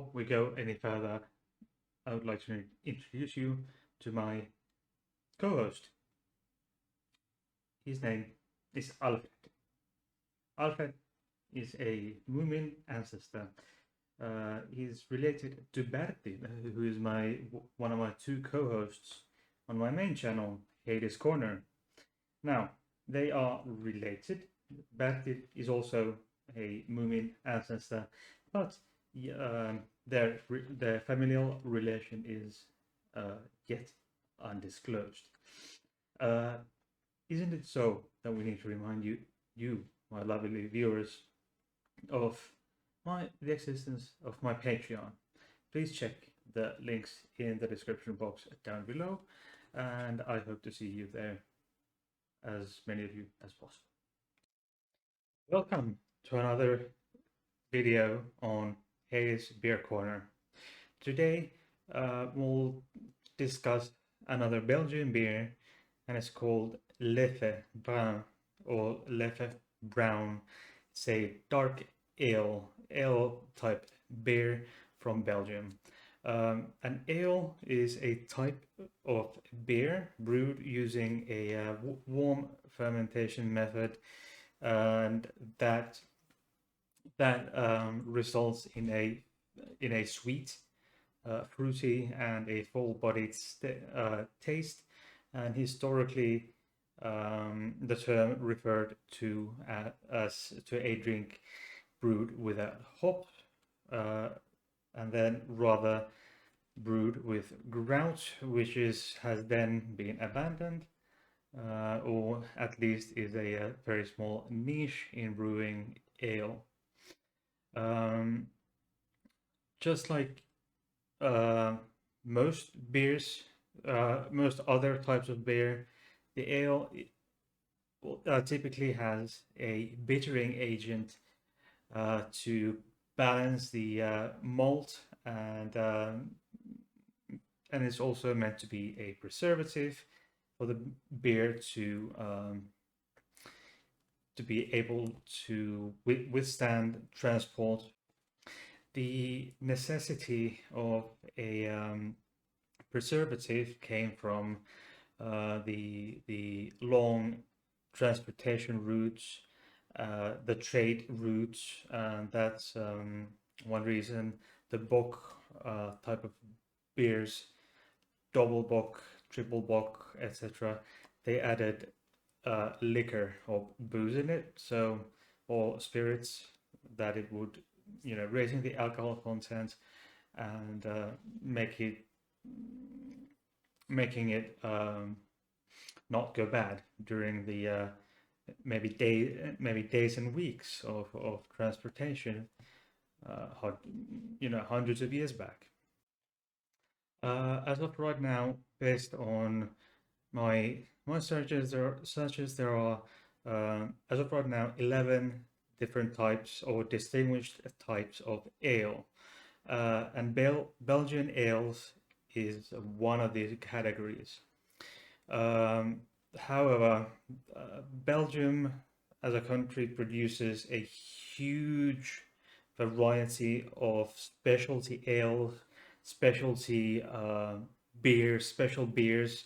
Before we go any further, I would like to introduce you to my co-host. His name is Alfred. Alfred is a Moomin ancestor. He's related to Bertil, who is one of my two co-hosts on my main channel, Hades Corner. Now, they are related. Bertil is also a Moomin ancestor, but their familial relation is yet undisclosed. Uh, isn't it so that we need to remind you, my lovely viewers, of the existence of my Patreon? Please check the links in the description box down below, and I hope to see you there, as many of you as possible. Welcome to another video on Hayes Beer Corner. Today we'll discuss another Belgian beer, and it's called Leffe Brun or Leffe Brun. It's a dark ale type beer from Belgium. An ale is a type of beer brewed using a warm fermentation method, and that results in a sweet, fruity, and a full-bodied taste. And historically, the term referred to as to a drink brewed without hop, and then rather brewed with grout, which has then been abandoned, or at least is a very small niche in brewing ale. Just like most beers, most other types of beer, the ale typically has a bittering agent to balance the malt, and it's also meant to be a preservative for the beer to be able to withstand transport. The necessity of a preservative came from the long transportation routes, the trade routes, and that's one reason the bock type of beers, double bock, triple bock, etc., they added liquor or booze in it, or spirits, that it would, raising the alcohol content and making it not go bad during the maybe days and weeks of transportation, hundreds of years back. As of right now, based on my searches, there are as of right now 11 different types or distinguished types of ale, and Belgian ales is one of these categories. However, Belgium as a country produces a huge variety of specialty ales, specialty beers, special beers,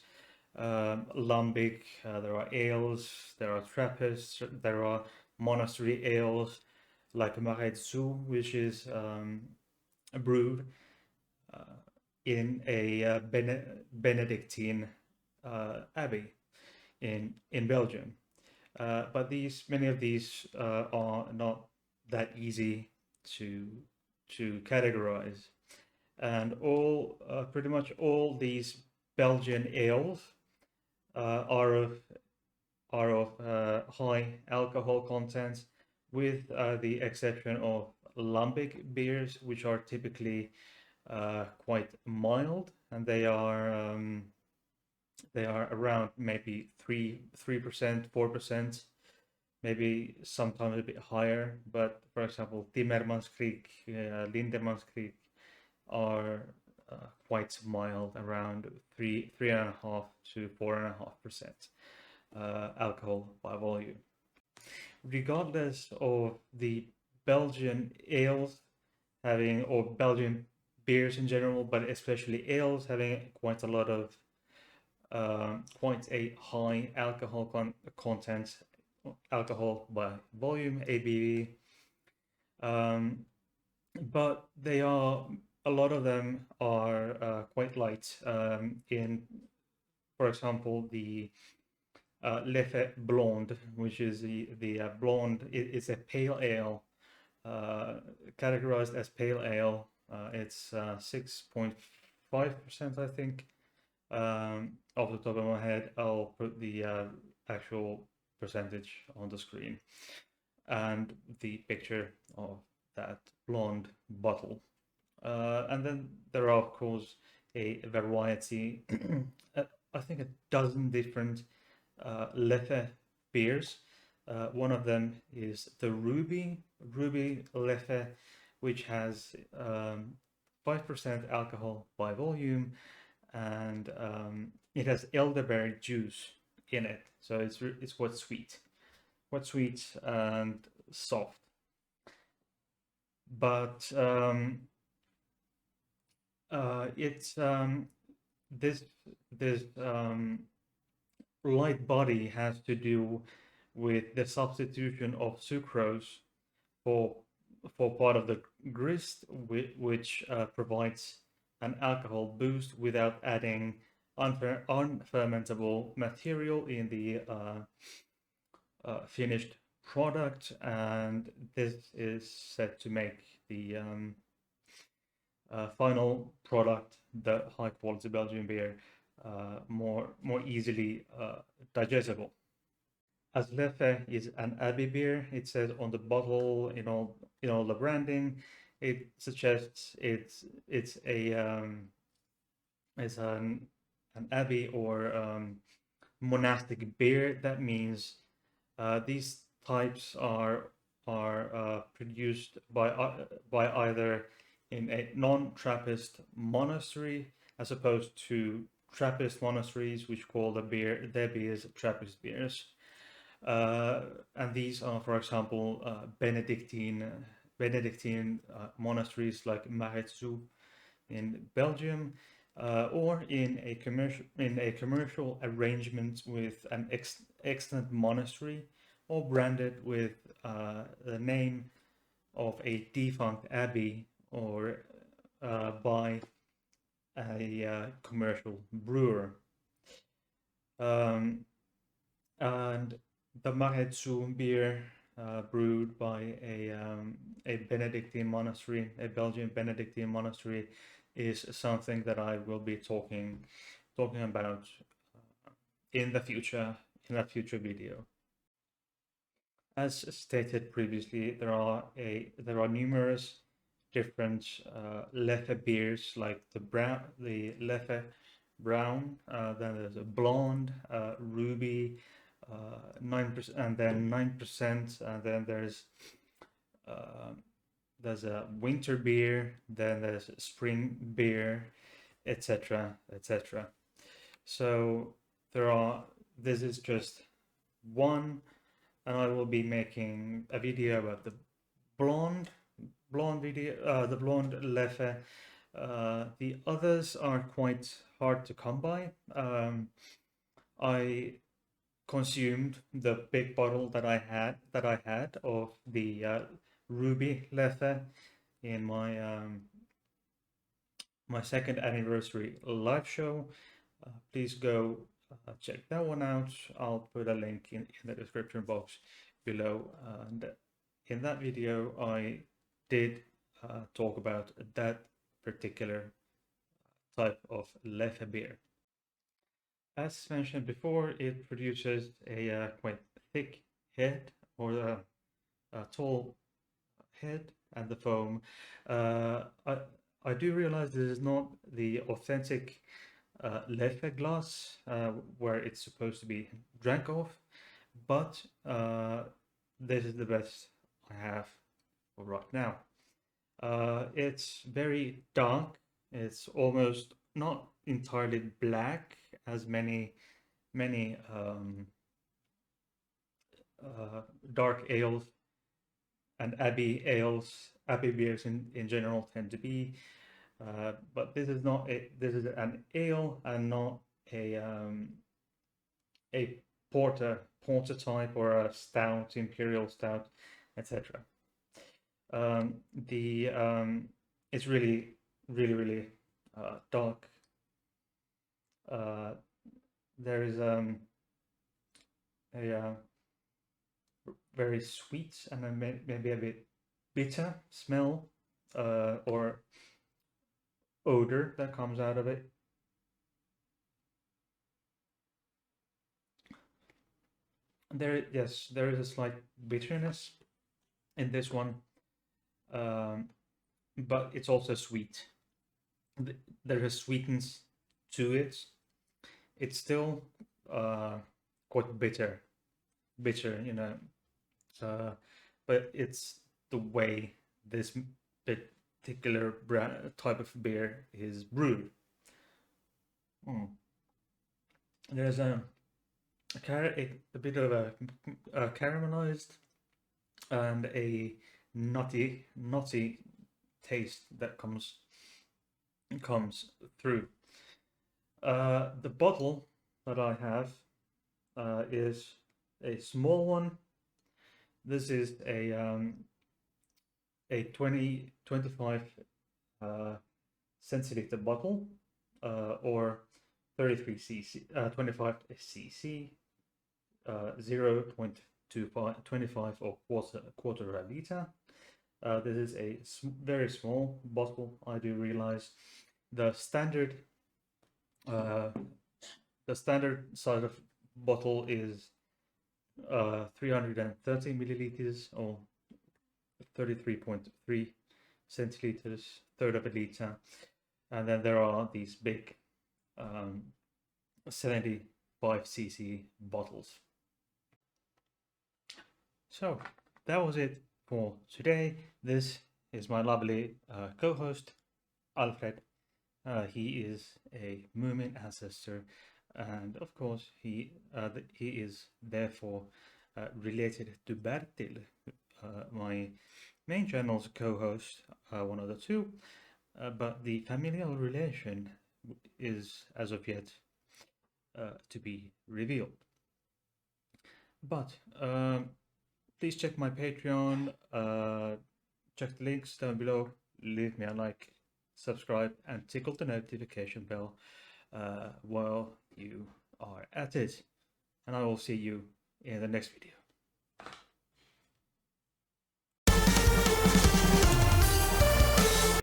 lambic. There are ales, there are Trappists, there are monastery ales like Maretsu, which is brewed in a Benedictine abbey in Belgium. But many of these are not that easy to categorize, and pretty much all these Belgian ales are of high alcohol content, with the exception of lambic beers, which are typically quite mild, and they are around maybe 3%, 4%, maybe sometimes a bit higher. But for example, Timmermanskrieg, Lindemanskrieg are quite mild, around 3.5 to 4.5% alcohol by volume. Regardless of the Belgian ales having, or Belgian beers in general, but especially ales, having quite a lot of quite a high alcohol content, alcohol by volume, ABV. Um, but they are, a lot of them are quite light. For example, the Leffe Blonde, which is the blonde, it's a pale ale, categorized as pale ale. It's 6.5%, I think. Off the top of my head, I'll put the actual percentage on the screen and the picture of that blonde bottle. And then there are, of course, a variety, I think a dozen different Leffe beers. One of them is the Ruby Leffe, which has 5% alcohol by volume, and it has elderberry juice in it. So it's quite sweet and soft. But it's this light body has to do with the substitution of sucrose for part of the grist, which provides an alcohol boost without adding unfermentable material in the finished product, and this is set to make the final product, the high quality Belgian beer, more easily digestible. As Leffe is an Abbey beer, it says on the bottle, in all the branding, it suggests it's an Abbey or monastic beer. That means these types are produced by either in a non-Trappist monastery, as opposed to Trappist monasteries, which call their beers Trappist beers. And these are, for example, Benedictine monasteries like Maretsu in Belgium, or in a commercial arrangement with an extant monastery, or branded with the name of a defunct abbey, or by a commercial brewer. And the Maretsu beer, brewed by a Benedictine monastery, a Belgian Benedictine monastery, is something that I will be talking about in the future, in a future video. As stated previously, there are numerous different Leffe beers, like the Leffe Brun, then there's a blonde, ruby, 9%, and then 9%, and then there's a winter beer, then there's a spring beer, etc., etc. So this is just one, and I will be making a video about the blonde Leffe. The others are quite hard to come by. I consumed the big bottle that I had of the Ruby Leffe in my second anniversary live show. Please go check that one out. I'll put a link in the description box below. And in that video, I did talk about that particular type of Leffe beer. As mentioned before, it produces a quite thick head, or a tall head, and the foam. I do realize this is not the authentic Leffe glass, where it's supposed to be drank off, but this is the best I have for right now. It's very dark. It's almost not entirely black, as many dark ales and abbey ales abbey beers in general tend to be. But this is not this is an ale and not a porter type or a stout, imperial stout, etc. The It's really dark. There is a very sweet and then maybe a bit bitter smell or odor that comes out of it. Yes, there is a slight bitterness in this one, um, but it's also sweet. There is sweetness to it. It's still quite bitter, you know. But it's the way this particular type of beer is brewed. Mm. There's a bit of a caramelized and a nutty taste that comes through. The bottle that I have is a small one. This is a 25 centiliter bottle or 33 cc, 25 cc, 0.25 or quarter of a liter. This is a very small bottle. I do realize the standard size of bottle is 330 milliliters or 33.3 centiliters, third of a liter, and then there are these big 75 cc bottles. So that was it for today. This is my lovely co-host Alfred. He is a Moomin ancestor, and of course he is therefore related to Bertil, my main channel's co-host, one of the two, but the familial relation is as of yet to be revealed. But please check my Patreon, check the links down below, leave me a like, subscribe, and tickle the notification bell while you are at it. And I will see you in the next video.